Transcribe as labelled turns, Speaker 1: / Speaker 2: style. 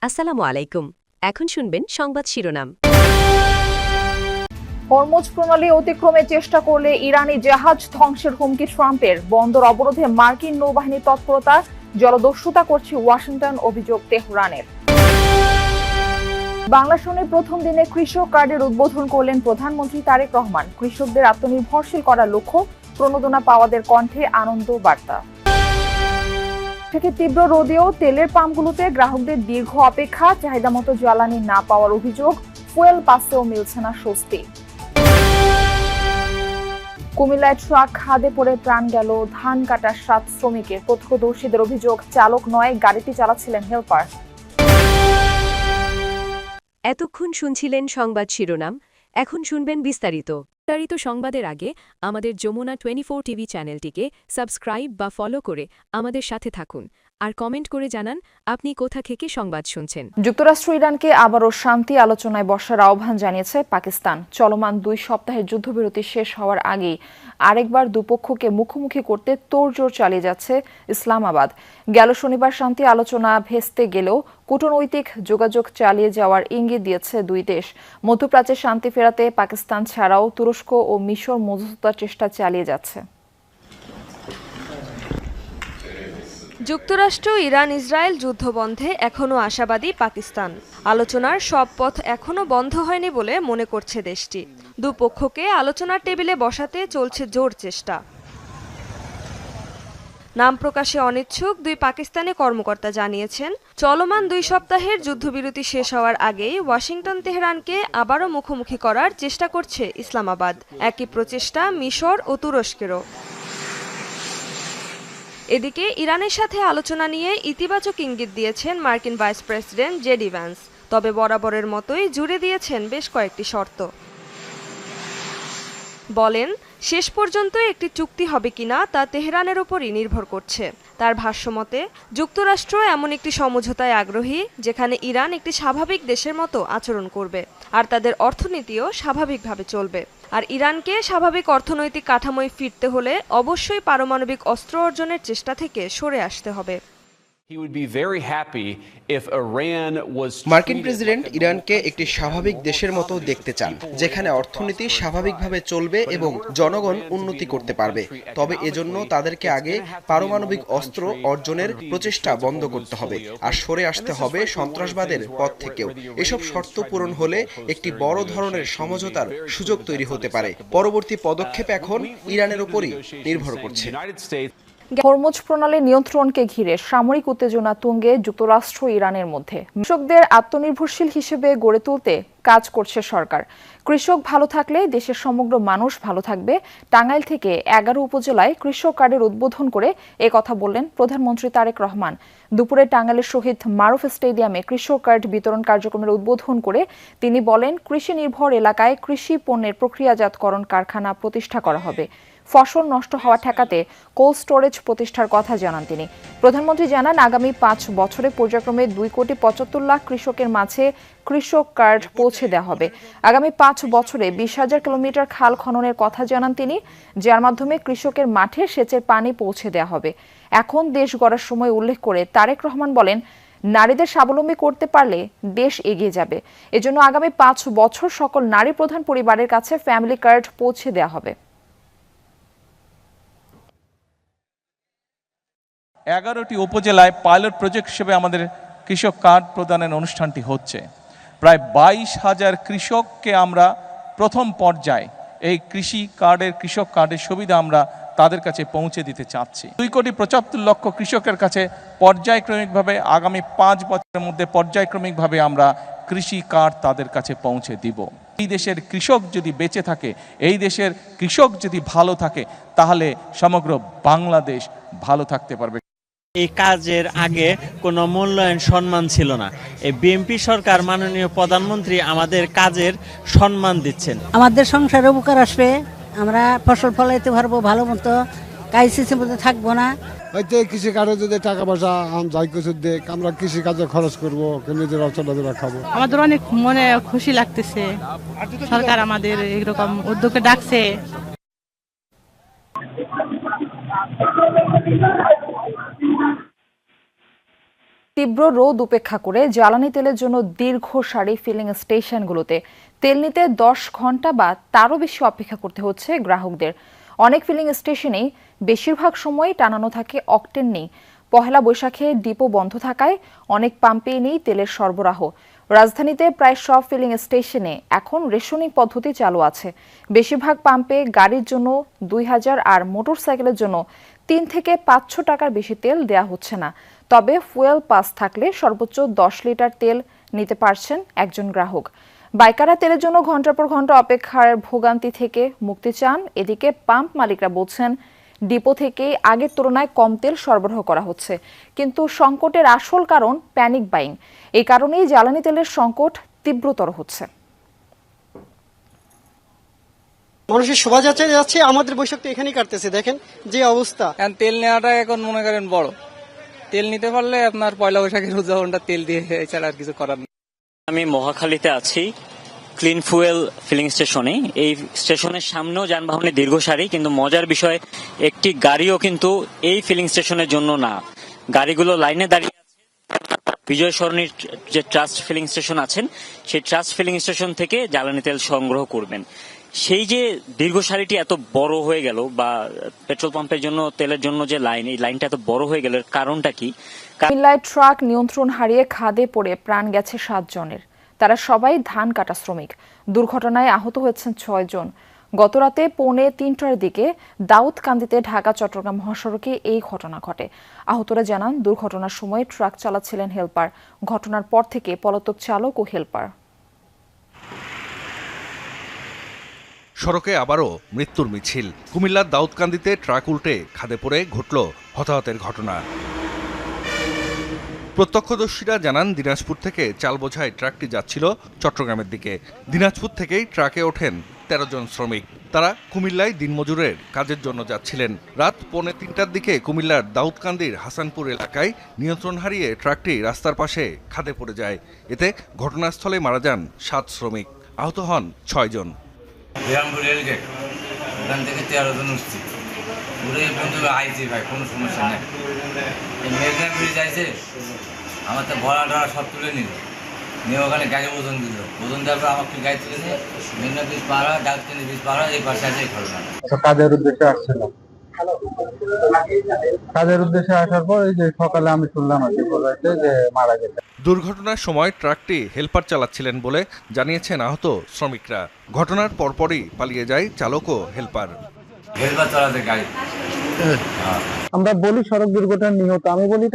Speaker 1: আসসালামু আলাইকুম। এখন শুনবেন সংবাদ শিরোনাম।
Speaker 2: হরমুজ প্রণালী অতিক্রমের চেষ্টা করলে ইরানি জাহাজ ধ্বংসের হুমকি ট্রাম্পের। বন্দর অবরোধে মার্কিন নৌবাহিনীর তৎপরতা। জলদস্যুতা করছে ওয়াশিংটন, অভিযোগ তেহরানের। বাংলা সনের প্রথম দিনে কৃষক কার্ডের উদ্বোধন করলেন প্রধানমন্ত্রী তারেক রহমান। কৃষকদের আত্মনির্ভরশীল করার লক্ষ্য, প্রণোদনা পাওয়াদের কণ্ঠে আনন্দ বার্তা। থেকে তীব্র রোদেও তেলের পাম্পগুলোতে গ্রাহকদের দীর্ঘ অপেক্ষা, চাহিদা মতো জ্বালানি না পাওয়ার অভিযোগ। ফুয়েল পাসেও মিলছে না স্বস্তি। কুমিল্লায় ট্রাক খাদে পড়ে প্রাণ গেল ধান কাটার 7 শ্রমিকের। প্রত্যক্ষদর্শীদের অভিযোগ, চালক নয়, গাড়িটি চালাচ্ছিলেন হেলপার।
Speaker 1: এতক্ষণ শুনছিলেন সংবাদ শিরোনাম, এখন শুনবেন বিস্তারিত। বিস্তারিত সংবাদের আগে আমাদের যমুনা 24 টিভি চ্যানেলটিকে সাবস্ক্রাইব বা ফলো করে আমাদের সাথে থাকুন, আর কমেন্ট করে জানান আপনি কোথা থেকে সংবাদ শুনছেন।
Speaker 2: যুক্তরাষ্ট্র ইরানকে আবারও শান্তি আলোচনায় বসার আহ্বান জানিয়েছে পাকিস্তান। চলমান 2 সপ্তাহের যুদ্ধবিরতি শেষ হওয়ার আগেই আরেকবার দুপক্ষকে মুখোমুখি করতে তোড়জোড় চালিয়ে যাচ্ছে ইসলামাবাদ। গেল শনিবার শান্তি আলোচনা ভেস্তে গেলেও কূটনৈতিক যোগাযোগ চালিয়ে যাওয়ার ইঙ্গিত দিয়েছে দুই দেশ। মধ্যপ্রাচ্যে শান্তি ফেরাতে পাকিস্তান ছাড়াও তুরস্ক ও মিশর মধ্যস্থতার চেষ্টা চালিয়ে যাচ্ছে।
Speaker 3: যুক্তরাষ্ট্র ইরান ইসরায়েল যুদ্ধবন্ধে এখনও আশাবাদী পাকিস্তান। আলোচনার সব পথ এখনও বন্ধ হয়নি বলে মনে করছে দেশটি। দুপক্ষকে আলোচনার টেবিলে বসাতে চলছে জোর চেষ্টা। নাম প্রকাশে অনিচ্ছুক 2 পাকিস্তানি কর্মকর্তা জানিয়েছেন, চলমান 2 সপ্তাহের যুদ্ধবিরতি শেষ হওয়ার আগেই ওয়াশিংটন তেহরানকে আবারও মুখোমুখি করার চেষ্টা করছে ইসলামাবাদ। একই প্রচেষ্টা মিশর ও তুরস্কেরও। এদিকে ইরানের সাথে আলোচনা নিয়ে ইতিবাচক ইঙ্গিত দিয়েছেন মার্কিন ভাইস প্রেসিডেন্ট জেডি ভ্যান্স। তবে বরাবরের মতোই জুড়ে দিয়েছেন বেশ কয়েকটি শর্ত। বলেন, শেষ পর্যন্ত একটি চুক্তি হবে কিনা তা তেহরানের উপরই নির্ভর করছে। তার ভাষ্যমতে, যুক্তরাষ্ট্র এমন একটি সমঝোতায় আগ্রহী যেখানে ইরান একটি স্বাভাবিক দেশের মতো আচরণ করবে, আর তাদের অর্থনীতিও স্বাভাবিকভাবে চলবে। আর ইরানকে স্বাভাবিক অর্থনৈতিক কাঠামোয় ফিরতে হলে অবশ্যই পারমাণবিক অস্ত্র অর্জনের চেষ্টা থেকে সরে আসতে হবে।
Speaker 4: মার্কিন প্রেসিডেন্ট ইরানকে একটি স্বাভাবিক দেশের মতো দেখতে চান, যেখানে অর্থনীতি স্বাভাবিকভাবে চলবে এবং জনগণ উন্নতি করতে পারবে। তবে এজন্য তাদেরকে আগে পারমাণবিক অস্ত্র অর্জনের প্রচেষ্টা বন্ধ করতে হবে, আর সরে আসতে হবে সন্ত্রাসবাদের পথ থেকেও। এসব শর্ত পূরণ হলে একটি বড় ধরনের সমঝোতার সুযোগ তৈরি হতে পারে। পরবর্তী পদক্ষেপ এখন ইরানের উপরই নির্ভর করছে।
Speaker 2: হরমুজ প্রণালী নিয়ন্ত্রণকে ঘিরে সামরিক উত্তেজনা তুঙ্গে যুক্তরাষ্ট্র ইরানের মধ্যে। কৃষকদের আত্মনির্ভরশীল হিসেবে গড়ে তুলতে কাজ করছে সরকার। কৃষক ভালো থাকলে দেশের সমগ্র মানুষ ভালো থাকবে। টাঙ্গাইল থেকে 11 উপজেলায় কৃষক কার্ডের উদ্বোধন করে কথা বললেন প্রধানমন্ত্রী তারেক রহমান। দুপুরে টাঙ্গাইলের শহীদ মারুফ স্টেডিয়ামে কৃষক কার্ড বিতরণ কার্যক্রমের উদ্বোধন করে তিনি বলেন, কৃষি নির্ভর এলাকায় কৃষি পণ্যের প্রক্রিয়াজাতকরণ কারখানা প্রতিষ্ঠা করা হবে। ফসল নষ্ট হওয়া ঠেকাতে কোল্ড স্টোরেজ প্রতিষ্ঠার কথা জানান তিনি। প্রধানমন্ত্রী জানান, আগামী 5 বছরে পর্যায়ক্রমে 2,75,00,000 কৃষকের মাঝে কৃষক কার্ড পৌঁছে দেওয়া হবে। আগামী 5 বছরে 20,000 কিলোমিটার খাল খননের কথা জানান তিনি, যার মাধ্যমে কৃষকের মাঠে সেচের পানি পৌঁছে দেওয়া হবে। এখন দেশ গড়ার সময় উল্লেখ করে তারেক রহমান বলেন, নারীদের স্বাবলম্বী করতে পারলে দেশ এগিয়ে যাবে। এজন্য আগামী 5 বছর সকল নারী প্রধান পরিবারের কাছে ফ্যামিলি কার্ড পৌঁছে দেওয়া হবে।
Speaker 5: 11টি উপজেলায় পাইলট প্রজেক্ট হিসেবে আমাদের কৃষক কার্ড প্রদানের অনুষ্ঠানটি হচ্ছে। প্রায় 22,000 কৃষককে আমরা প্রথম পর্যায়ে এই কৃষক কার্ডের সুবিধা আমরা তাদের কাছে পৌঁছে দিতে চাচ্ছি। 2,75,00,000 কৃষকের কাছে পর্যায়ক্রমিকভাবে আগামী 5 বছরের মধ্যে পর্যায়ক্রমিকভাবে আমরা কৃষি কার্ড তাদের কাছে পৌঁছে দিব। এই দেশের কৃষক যদি বেঁচে থাকে, এই দেশের কৃষক যদি ভালো থাকে, তাহলে সমগ্র বাংলাদেশ ভালো থাকতে পারবে।
Speaker 6: এই কাজের আগে কোনো মূল্যায়ন সম্মান ছিল না। এই বিএনপি সরকার, মাননীয় প্রধানমন্ত্রী আমাদের কাজের সম্মান দিচ্ছেন।
Speaker 7: আমাদের সংসারে উপকার আসবে, আমরা ফসল ফলাইতে পারবো ভালো মতো, ক্রাইসিসের মধ্যে থাকবো না।
Speaker 8: হয়তো কৃষি কার্ডে যদি টাকা পয়সা যাই কিছু দেখ, আমরা কৃষি কাজে খরচ করবো, নিজের অর্থটা খাবো।
Speaker 9: আমাদের অনেক মনে খুশি লাগতেছে, সরকার আমাদের এরকম উদ্যোগে ডাকছে।
Speaker 2: তীব্র রোদ উপেক্ষা করে জ্বালানি তেলের জন্য দীর্ঘ সারি ফিলিং স্টেশনগুলোতে তেল নিতে 10 ঘন্টা বা তারও বেশি অপেক্ষা করতে হচ্ছে গ্রাহকদের। অনেক ফিলিং স্টেশনেই বেশিরভাগ সময়ই টানানো থাকে অকটেন নেই। পহেলা বৈশাখে ডিপো বন্ধ থাকায় অনেক পাম্পেই নেই তেলের সরবরাহ। রাজধানীতে প্রায় সব ফিলিং স্টেশনে এখন রেশনিং পদ্ধতি চালু আছে। বেশিরভাগ পাম্পে গাড়ির জন্য 2000 আর মোটরসাইকেলের জন্য 3 থেকে 500 টাকার বেশি তেল দেয়া হচ্ছে না। তবে ফুয়েল পাস থাকলে সর্বোচ্চ 10 লিটার তেল নিতে পারছেন একজন গ্রাহক। বাইকাররা তেলের জন্য ঘন্টার পর ঘন্টা অপেক্ষার ভোগান্তি থেকে মুক্তি চান। এদিকে পাম্প মালিকরা বলছেন ডিপো থেকে আগের তুলনায় কম তেল সরবরাহ করা হচ্ছে, কিন্তু সংকটের আসল কারণ প্যানিক বাইং। এই কারণেই জ্বালানি তেলের সংকট তীব্রতর হচ্ছে।
Speaker 10: মানুষের শোভাযাত্রা যাচ্ছে, আমাদের বৈশাখ তো এখানেই কাটতেছে। দেখেন যে অবস্থা।
Speaker 11: তেল নেওয়াটা এখন মনে করেন বড়, তেল নিতে পারলে আপনার পয়লা বৈশাখের উদযাপনটা তেল দিয়ে এছাড়া আর কিছু করার নেই।
Speaker 12: আমি মহাখালীতে আছি ক্লিন ফুয়েল ফিলিং স্টেশনে। এই স্টেশনের সামনেও যানবাহনের দীর্ঘ সারি, কিন্তু মজার বিষয় একটি গাড়িও কিন্তু এই ফিলিং স্টেশনের জন্য না। গাড়িগুলো লাইনে দাঁড়িয়ে আছে বিজয় সরণির যে ট্রাস্ট ফিলিং স্টেশন আছেন, সেই ট্রাস্ট ফিলিং স্টেশন থেকে জ্বালানি তেল সংগ্রহ করবেন। সেই যে দীর্ঘ সারিটি এত বড় হয়ে গেল, বা পেট্রোল পাম্পের জন্য তেলের জন্য যে লাইন, এই লাইনটা এত বড় হয়ে গেল, কারণটা কি?
Speaker 2: কুমিল্লায় ট্রাক নিয়ন্ত্রণ হারিয়ে খাদে পড়ে প্রাণ গেছে 7 জনের। তারা সবাই ধান কাটা শ্রমিক। দুর্ঘটনায় আহত হয়েছেন 6 জন। গতরাতে 2:45টার দিকে দাউদকান্দিতে ঢাকা চট্টগ্রাম মহাসড়কে এই ঘটনা ঘটে। আহতরা জানান দুর্ঘটনার সময় ট্রাক চালাচ্ছিলেন হেলপার। ঘটনার পর থেকে পলাতক চালক ও হেলপার।
Speaker 13: সড়কে আবারও মৃত্যুর মিছিল। কুমিল্লার দাউদকান্দিতে ট্রাক উল্টে খাদে পড়ে ঘটল হতাহতের ঘটনা। প্রত্যক্ষদর্শীরা জানান দিনাজপুর থেকে চাল বোঝাই ট্রাকটি যাচ্ছিল চট্টগ্রামের দিকে। দিনাজপুর থেকেই ট্রাকে ওঠেন 13 জন শ্রমিক। তারা কুমিল্লায় দিনমজুরের কাজের জন্য যাচ্ছিলেন। রাত 2:45টার দিকে কুমিল্লার দাউদকান্দির হাসানপুর এলাকায় নিয়ন্ত্রণ হারিয়ে ট্রাকটি রাস্তার পাশে খাদে পড়ে যায়। এতে ঘটনাস্থলে মারা যান 7 শ্রমিক, আহত হন 6 জন।
Speaker 14: ওখান থেকে 13 জন উঠছি, ঘুরে বন্ধু আইছি ভাই, কোনো সমস্যা নেই। মেঘনা ব্রিজ আইছে, আমার তো ভরা টরা সব তুলে নিল, নিয়ে ওখানে গাড়ি ওজন দিল। ওজন দেওয়ার পর আমাকে গাড়ি তুলেছে, মেঘনা ব্রিজ পাড়া, ডাক্তারি ব্রিজ পাড়া, এই পাশে আছে এই ঘটনা।
Speaker 15: কাজের উদ্দেশ্যে আসছিল, কাজের উদ্দেশ্যে আসার পর এই যে সকালে আমি শুনলাম আর কি যে মারা গেছে।
Speaker 13: দুর্ঘটনার সময় ট্রাকটি হেলপার চালাচ্ছিলেন বলে জানিয়েছেন আহত শ্রমিকরা। ঘটনার পরপরই পালিয়ে যায় চালক ও হেলপার।
Speaker 14: হেলপার চালাতে গাড়ি।
Speaker 15: আমরা বলি সড়ক দুর্ঘটনা নিহত, আমি বলি